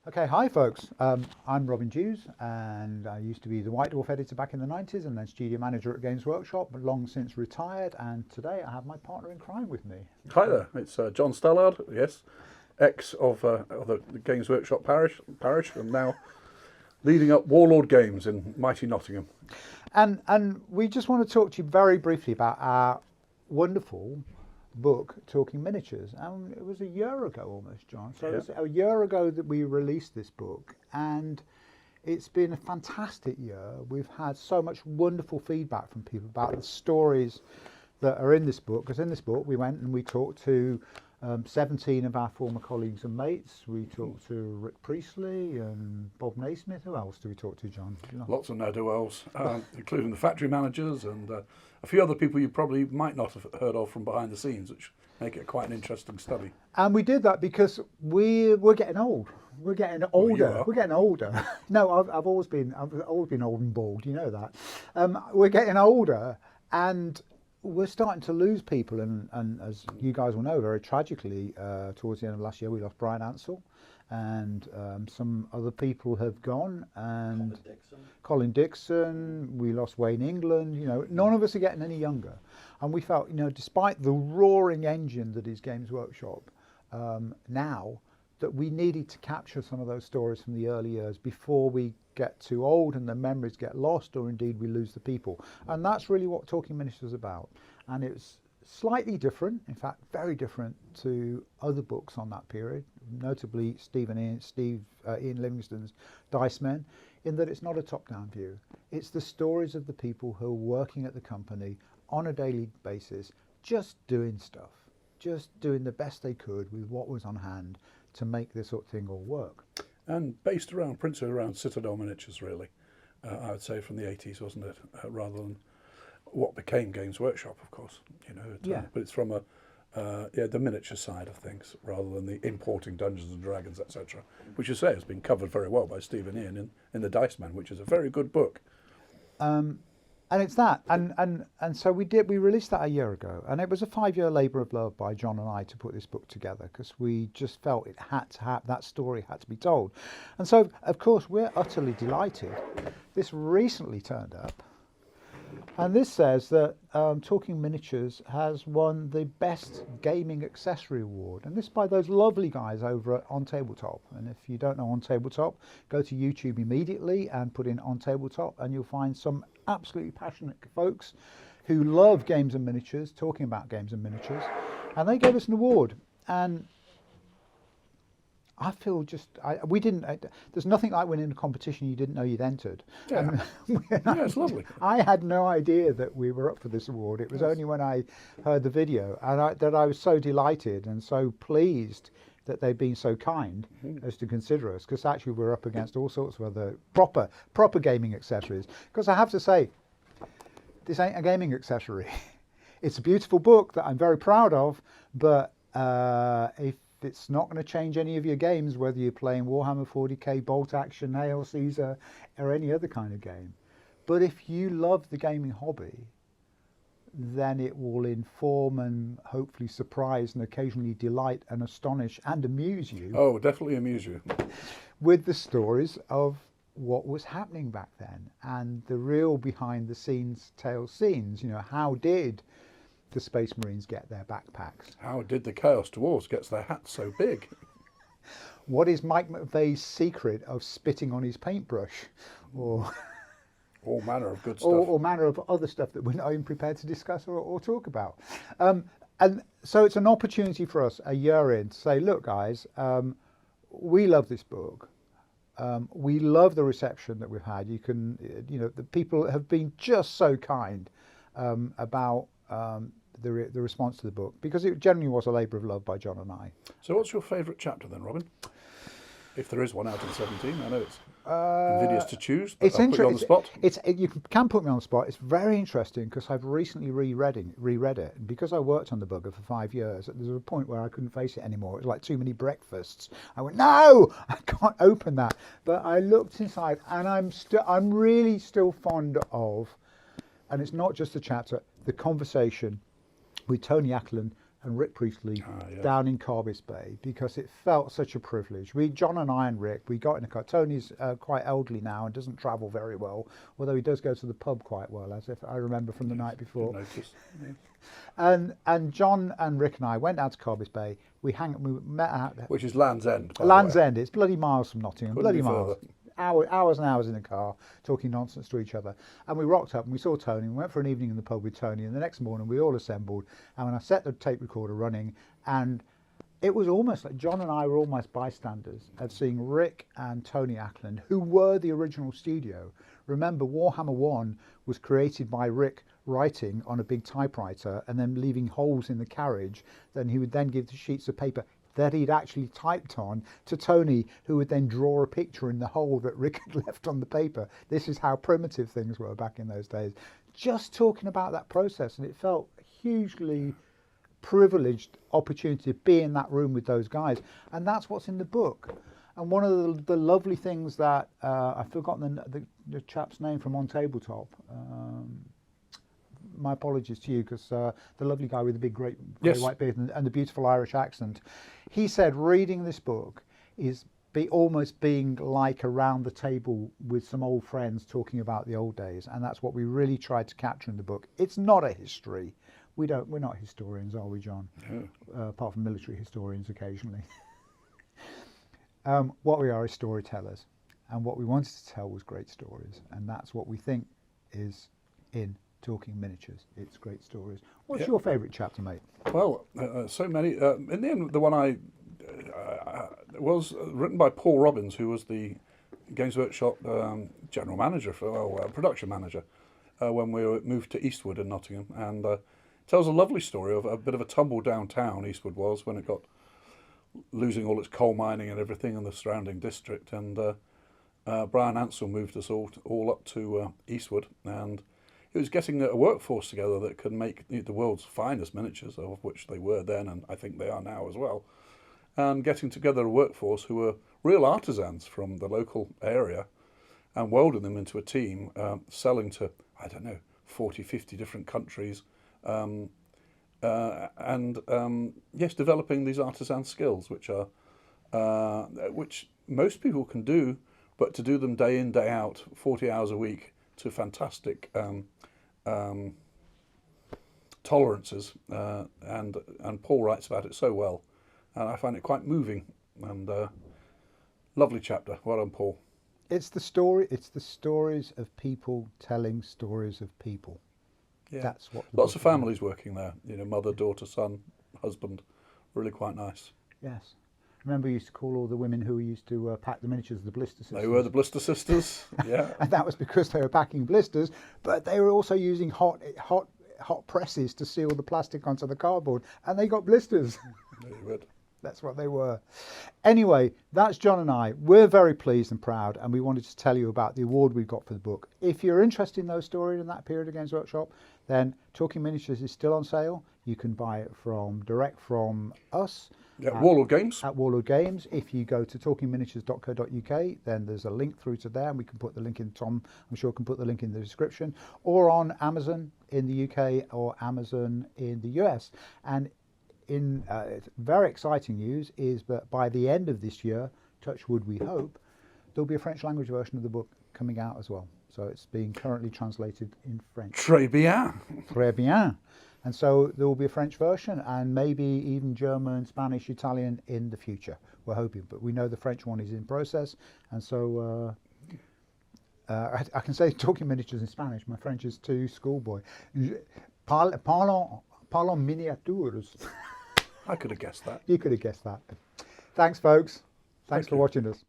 Okay, hi folks. I'm Robin Dews, and I used to be the White Dwarf editor back in the 90s and then studio manager at Games Workshop, but long since retired. And today I have my partner in crime with me. Hi there, it's John Stallard, yes, ex of the Games Workshop parish, and now leading up Warlord Games in mighty Nottingham. And we just want to talk to you very briefly about our wonderful book, Talking Miniatures. And it was a year ago almost, John. So Yeah. It was a year ago that we released this book, and it's been a fantastic year. We've had so much wonderful feedback from people about the stories that are in this book, because in this book we went and we talked to 17 of our former colleagues and mates. We talked to Rick Priestley and Bob Naismith. Who else do we talk to, John? Lots of ne'er-do-wells, including the factory managers and a few other people you probably might not have heard of from behind the scenes, which make it quite an interesting study. And we did that because we're getting old. We're getting older. Well, We're getting older. No, I've always been old and bald. You know that. We're getting older, and we're starting to lose people. And as you guys will know, very tragically, towards the end of last year, we lost Brian Ansell, and some other people have gone. And Colin Dixon. We lost Wayne England. You know, none of us are getting any younger. And we felt, you know, despite the roaring engine that is Games Workshop now, that we needed to capture some of those stories from the early years before we get too old and the memories get lost, or indeed we lose the people. And that's really what Talking Miniatures is about. And it's slightly different, in fact, very different to other books on that period, notably Ian Livingstone's Dice Men, in that it's not a top-down view. It's the stories of the people who are working at the company on a daily basis, just doing stuff, just doing the best they could with what was on hand to make this sort of thing all work. And principally around Citadel miniatures, really, I would say from the 80s, wasn't it, rather than what became Games Workshop, of course, you know. Yeah. But it's from the miniature side of things, rather than the importing Dungeons and Dragons, etc., which you say has been covered very well by Steve and Ian in the Dice Man, which is a very good book. And it's that, and so we released that a year ago, and it was a 5-year labour of love by John and I to put this book together, because we just felt it had to have, that story had to be told. And so, of course, we're utterly delighted. This recently turned up, and this says that Talking Miniatures has won the Best Gaming Accessory Award, and this by those lovely guys over at On Tabletop. And if you don't know On Tabletop, go to YouTube immediately and put in On Tabletop, and you'll find some absolutely passionate folks who love games and miniatures, talking about games and miniatures, and they gave us an award. And I feel there's nothing like winning a competition you didn't know you'd entered. Yeah, it's lovely. I had no idea that we were up for this award. It was only when I heard the video that I was so delighted and so pleased that they'd been so kind as to consider us, because actually we're up against all sorts of other proper gaming accessories. Because I have to say, this ain't a gaming accessory. It's a beautiful book that I'm very proud of, but if it's not going to change any of your games, whether you're playing Warhammer 40k, Bolt Action, Hail Caesar, or any other kind of game. But if you love the gaming hobby, then it will inform and hopefully surprise and occasionally delight and astonish and amuse you. Oh, definitely amuse you. With the stories of what was happening back then and the real behind the scenes scenes. You know, how did the Space Marines get their backpacks? How did the Chaos Dwarves get their hats so big? What is Mike McVeigh's secret of spitting on his paintbrush? Or all manner of good stuff. Or manner of other stuff that we're not even prepared to discuss or talk about. And so it's an opportunity for us a year in to say, look, guys, we love this book. We love the reception that we've had. The people have been just so kind about the response to the book, because it generally was a labour of love by John and I. So what's your favourite chapter then, Robin? If there is one out of 17, I know it's invidious to choose, but I'll put you on the spot. You can put me on the spot. It's very interesting because I've recently reread it, and because I worked on the bugger for 5 years, there's a point where I couldn't face it anymore. It was like too many breakfasts. I went, no, I can't open that. But I looked inside, and I'm really still fond of, and it's not just the chapter, the conversation with Tony Ackland and Rick Priestley Yes. down in Carbis Bay, because it felt such a privilege. John and I and Rick, we got in a car. Tony's quite elderly now and doesn't travel very well, although he does go to the pub quite well, as if I remember from the night before. Notice. Yeah. And John and Rick and I went out to Carbis Bay. We met out there. Which is Land's End. by the Land's way. End. It's bloody miles from Nottingham. Couldn't Bloody be miles. Hours and hours in the car talking nonsense to each other. And we rocked up and we saw Tony. We went for an evening in the pub with Tony. And the next morning we all assembled. And when I set the tape recorder running, and it was almost like John and I were almost bystanders of seeing Rick and Tony Ackland, who were the original studio. Remember, Warhammer 1 was created by Rick writing on a big typewriter and then leaving holes in the carriage. Then he would then give the sheets of paper that he'd actually typed on to Tony, who would then draw a picture in the hole that Rick had left on the paper. This is how primitive things were back in those days. Just talking about that process, and it felt hugely privileged opportunity to be in that room with those guys, and that's what's in the book. And one of the lovely things that I've forgotten the chap's name from On Tabletop. My apologies to you, because the lovely guy with the big great white beard and the beautiful Irish accent, he said reading this book is almost being like around the table with some old friends talking about the old days, and that's what we really tried to capture in the book. It's not a history. We're not historians, are we, John? No. Apart from military historians occasionally. What we are is storytellers, and what we wanted to tell was great stories, and that's what we think is in Talking Miniatures. It's great stories. What's your favourite chapter, mate? Well, so many. In the end, the one I was written by Paul Robbins, who was the Games Workshop general manager, production manager, when we moved to Eastwood in Nottingham, and tells a lovely story of a bit of a tumble downtown Eastwood was when it got losing all its coal mining and everything in the surrounding district, and Brian Ansell moved us all up to Eastwood, and it was getting a workforce together that could make the world's finest miniatures, of which they were then, and I think they are now as well, and getting together a workforce who were real artisans from the local area and welding them into a team, selling to, 40, 50 different countries, and developing these artisan skills, which most people can do, but to do them day in, day out, 40 hours a week, to fantastic tolerances, and Paul writes about it so well, and I find it quite moving, and lovely chapter. Well done, Paul. It's the stories of people telling stories of people. Yeah. That's what lots of families working there. Mother, daughter, son, husband. Really quite nice. Yes. Remember, we used to call all the women who used to pack the miniatures the blister sisters. They were the blister sisters. Yeah. And that was because they were packing blisters, but they were also using hot presses to seal the plastic onto the cardboard, and they got blisters. Very good. That's what they were. Anyway, that's John and I. We're very pleased and proud, and we wanted to tell you about the award we got for the book. If you're interested in those stories in that period of Games Workshop, then Talking Miniatures is still on sale. You can buy it direct from us. Yeah, Warlord Games. At Warlord Games. If you go to talkingminiatures.co.uk, then there's a link through to there, and we can put the link in. Tom, I'm sure, can put the link in the description, or on Amazon in the UK or Amazon in the US. And in very exciting news is that by the end of this year, touch wood we hope, there'll be a French language version of the book coming out as well. So it's being currently translated in French. Très bien. Très bien. And so there will be a French version, and maybe even German, Spanish, Italian in the future. We're hoping, but we know the French one is in process. And so I can say Talking Miniatures in Spanish. My French is too schoolboy. Parlons miniatures. I could have guessed that. You could have guessed that. Thanks, folks. Thanks for watching us.